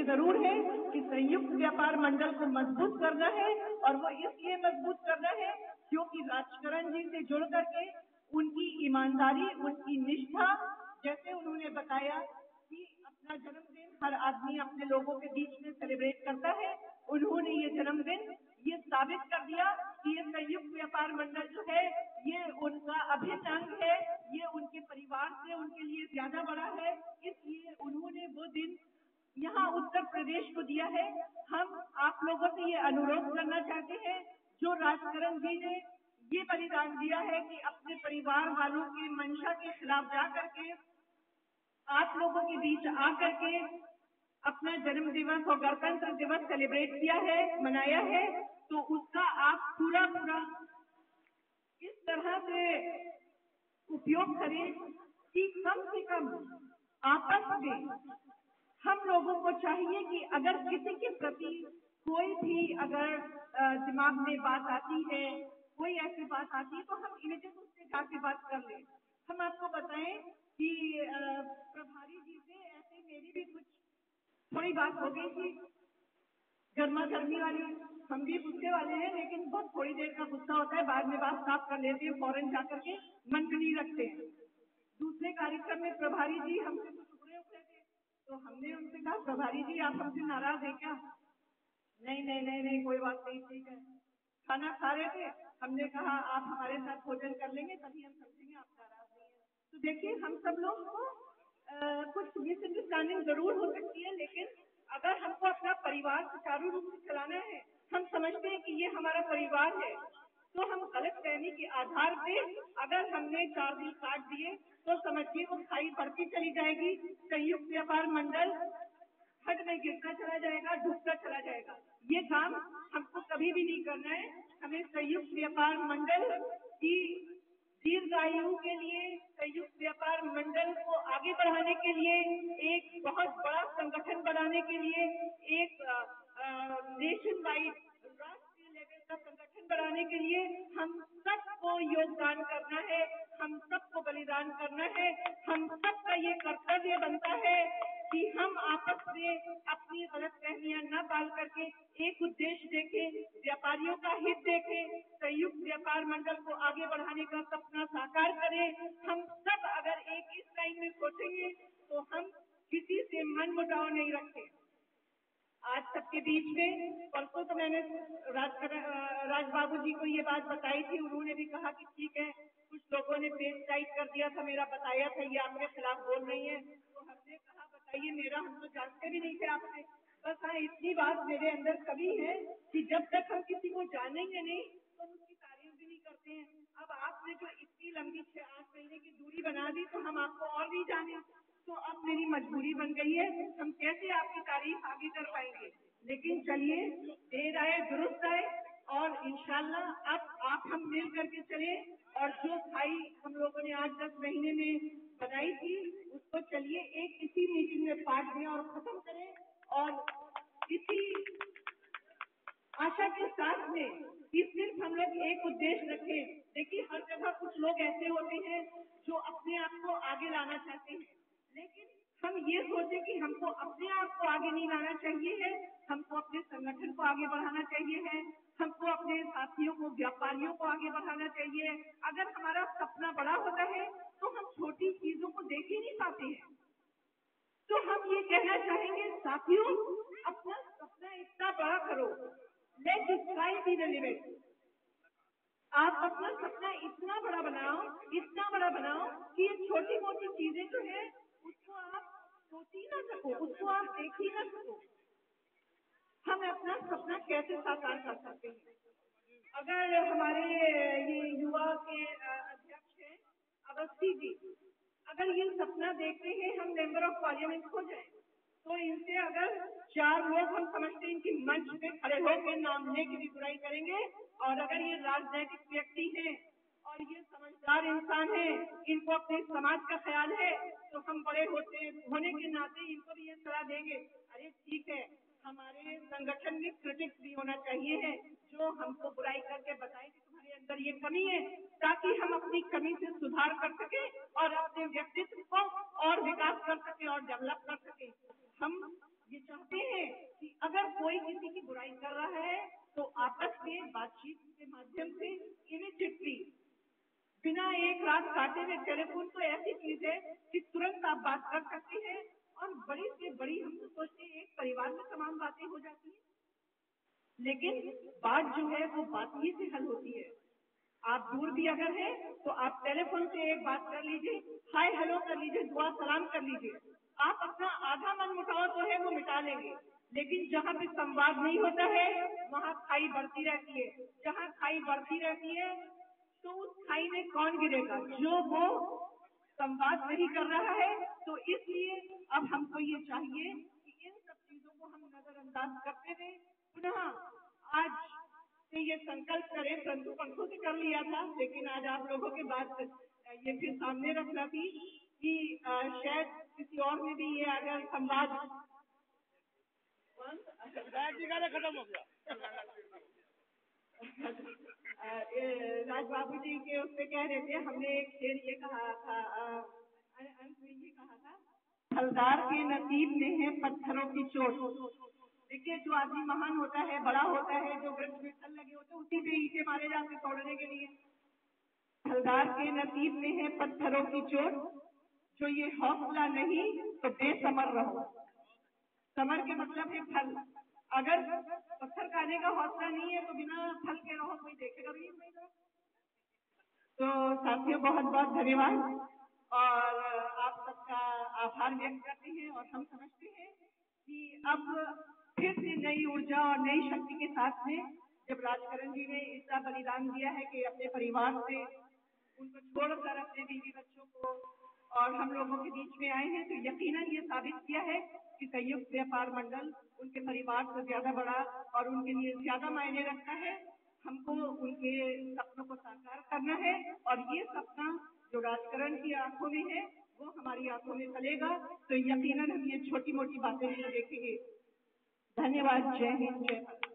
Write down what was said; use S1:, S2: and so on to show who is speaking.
S1: ये जरूर है कि संयुक्त व्यापार मंडल को मजबूत करना है, और वो इसलिए मजबूत करना है क्योंकि राजकरण जी से जुड़ करके उनकी ईमानदारी, उनकी निष्ठा, जैसे उन्होंने बताया कि अपना जन्मदिन हर आदमी अपने लोगों के बीच में सेलिब्रेट करता है, उन्होंने ये जन्मदिन ये साबित कर दिया कि ये संयुक्त व्यापार मंडल जो है ये उनका अभिन्न अंग है, ये उनके परिवार से उनके लिए ज्यादा बड़ा है, इसलिए उन्होंने वो दिन यहाँ उत्तर प्रदेश को दिया है। हम आप लोगों से ये अनुरोध करना चाहते हैं, जो राजकरण जी ने ये बलिदान दिया है कि अपने परिवार वालों की मंशा के खिलाफ जा करके आप लोगों के बीच आकर के अपना जन्म दिवस और गणतंत्र दिवस सेलिब्रेट किया है, मनाया है, तो उसका आप पूरा पूरा इस तरह से उपयोग करें कि कम से कम आपस में हम लोगों को चाहिए कि अगर किसी के प्रति कोई भी अगर दिमाग में बात आती है, कोई ऐसी बात आती है, तो हम इमीडिएट उससे जाके बात कर लें। हम आपको बताएं कि प्रभारी जी से ऐसे मेरी भी कुछ थोड़ी बात हो गई थी, गर्मा गर्मी वाली, हम भी गुस्से वाले हैं, लेकिन बहुत थोड़ी देर का गुस्सा होता है, बाद में बात साफ कर लेते हैं, फौरन जाकर के मन में नहीं रखते हैं। दूसरे कार्यक्रम में प्रभारी जी हमसे कुछ उगड़े उगड़े थे, तो हमने उनसे कहा प्रभारी जी आप हमसे नाराज हैं क्या? नहीं नहीं नहीं नहीं कोई बात नहीं, ठीक है। खाना खा रहे थे, हमने कहा आप हमारे साथ भोजन कर लेंगे तभी हम समझेंगे आप नाराज नहीं है। तो देखिए हम सब लोग को कुछ मिसअंडरस्टैंडिंग जरूर हो सकती है, लेकिन अगर हमको अपना परिवार सुचारू रूप से चलाना है, हम समझते हैं कि ये हमारा परिवार है, तो हम गलत फहमी के आधार पे अगर हमने 4 दिन काट दिए तो समझिए वो खाई बढ़ती चली जाएगी, संयुक्त व्यापार मंडल खड में गिरता चला जाएगा, डूबता चला जाएगा। ये काम हमको कभी भी नहीं करना है। हमें संयुक्त व्यापार मंडल की दीर्घायु के लिए, संयुक्त व्यापार मंडल को आगे बढ़ाने के लिए, एक बहुत बड़ा संगठन बनाने के लिए, एक नेशन वाइड राष्ट्रीय लेवल का संगठन बनाने के लिए हम सबको योगदान करना है, हम सबको बलिदान करना है। हम सबका ये कर्तव्य बनता है कि हम आपस में अपनी गलतफहमियां न पाल करके एक उद्देश्य देखें, व्यापारियों का हित देखें, संयुक्त व्यापार मंडल को आगे बढ़ाने का सपना साकार करें। हम सब अगर एक इस लाइन में सोचेंगे तो हम किसी से मन मुटाव नहीं रखें। आज सबके बीच में परसों तो मैंने राजबाबू जी को ये बात बताई थी, उन्होंने भी कहा कि ठीक है, कुछ लोगों ने पेज टाइट कर दिया था, मेरा बताया था ये आपके खिलाफ बोल रही है, तो हमने कहा बताइए मेरा, हम तो जानते भी नहीं थे आपसे, बस हाँ इतनी बात मेरे अंदर कभी है कि जब तक हम किसी को जानेंगे नहीं तो उसकी तारीफ भी नहीं करते हैं। अब आपने जो इतनी लंबी 6-8 महीने की दूरी बना दी तो हम आपको और नहीं जाने, तो अब मेरी मजबूरी बन गई है, हम कैसे आपकी तारीफ आगे कर पाएंगे। लेकिन चलिए देर आए दुरुस्त आए, और इंशाल्लाह अब आप हम मिल करके चले, और जो खाई हम लोगों ने 8-10 महीने में बनाई थी उसको चलिए एक इसी मीटिंग में पार्ट दें और खत्म करें, और इसी आशा के साथ में कि सिर्फ हम लोग एक उद्देश्य रखें। देखिए हर जगह कुछ लोग ऐसे होते हैं जो अपने आप को आगे लाना चाहते हैं, लेकिन हम ये सोचे कि हमको अपने आप को आगे नहीं लाना चाहिए है, हमको अपने संगठन को आगे बढ़ाना चाहिए है, हमको अपने साथियों को, व्यापारियों को आगे बढ़ाना चाहिए। अगर हमारा सपना बड़ा होता है तो हम छोटी चीजों को देख ही नहीं पाते हैं। तो हम ये कहना चाहेंगे साथियों, अपना सपना इतना बड़ा करो, let sky be the limit. आप अपना सपना इतना बड़ा बनाओ, इतना बड़ा बनाओ कि ये छोटी मोटी चीजें जो है उसको आप सोच ही ना सको, उसको आप देख ही ना सको। हम अपना सपना कैसे साकार कर सकते हैं? अगर हमारे ये युवा के अध्यक्ष हैं अवस्थी जी, अगर ये सपना देखते हैं हम मेंबर ऑफ पार्लियामेंट हो जाए, तो इनसे अगर 4 लोग हम समझते हैं कि मंच पे खड़े होकर नाम लेके भी बुराई करेंगे, और अगर ये राजनैतिक व्यक्ति हैं और ये समझदार इंसान हैं, इनको अपने समाज का ख्याल है, तो हम बड़े होने के नाते इनको भी ये सलाह देंगे, अरे ठीक है, हमारे संगठन में क्रिटिक्स भी होना चाहिए है जो हमको बुराई करके बताएं कि तुम्हारे अंदर ये कमी है, ताकि हम अपनी कमी से सुधार कर सके और अपने व्यक्तित्व को और विकास कर सके और डेवलप कर सके। हम ये चाहते हैं कोई किसी की बुराई कर रहा है तो आपस में बातचीत के माध्यम से इमीडिएटली बिना एक रात काटे हुए, टेलीफोन तो ऐसी चीज है कि तुरंत आप बात कर सकते हैं और बड़ी से बड़ी हम तो सोचते हैं एक परिवार में तमाम बातें हो जाती है, लेकिन बात जो है वो बात ही से हल होती है। आप दूर भी अगर हैं तो आप टेलीफोन से एक बात कर लीजिए, हाय हेलो कर लीजिए, दुआ सलाम कर लीजिए, आप अपना आधा मन मुटाव तो है वो मिटा लेंगे। लेकिन जहाँ पे संवाद नहीं होता है वहाँ खाई बढ़ती रहती है, जहाँ खाई बढ़ती रहती है तो उस खाई में कौन गिरेगा, जो वो संवाद नहीं कर रहा है। तो इसलिए अब हमको ये चाहिए कि इन सब चीजों को हम नजरअंदाज करते हुए पुनः आज से ये संकल्प करें, परंतु पंखों से कर लिया था, लेकिन आज आप लोगों के बात ये फिर सामने रखना थी कि शायद किसी और में भी ये अगर संवाद खत्म हो गया। राज बाबू जी के उससे कह रहे थे, हमने एक शेर ये कहा था, अंत में ये कहा था, फलदार के नसीब में है पत्थरों की चोट। देखिए जो आदमी महान होता है, बड़ा होता है, जो वृक्ष में फल लगे होते हैं उसी पे ईंटे मारे जाते तोड़ने के लिए। फलदार के नसीब में है पत्थरों की चोट, जो ये हौसला नहीं तो बेसमर रहो। समर के मतलब है फल। अगर पत्थर खाने का हौसला नहीं है तो बिना फल के रहो, कोई देखेगा भी नहीं। तो साथियों बहुत बहुत धन्यवाद और आप सबका आभार व्यक्त करते हैं और हम समझते हैं कि अब फिर से नई ऊर्जा और नई शक्ति के साथ में जब राजकरण जी ने इतना बलिदान दिया है कि अपने परिवार से उनको छोड़कर अपने बीवी बच्चों को और हम लोगों के बीच में आए हैं, तो यकीनन ये साबित किया है कि संयुक्त व्यापार मंडल उनके परिवार से ज्यादा बड़ा और उनके लिए ज्यादा मायने रखता है। हमको उनके सपनों को साकार करना है और ये सपना जो राजकरण की आंखों में है वो हमारी आंखों में चलेगा, तो यकीनन हम ये छोटी मोटी बातें नहीं देखेंगे। धन्यवाद। जय हिंद, जय भारत।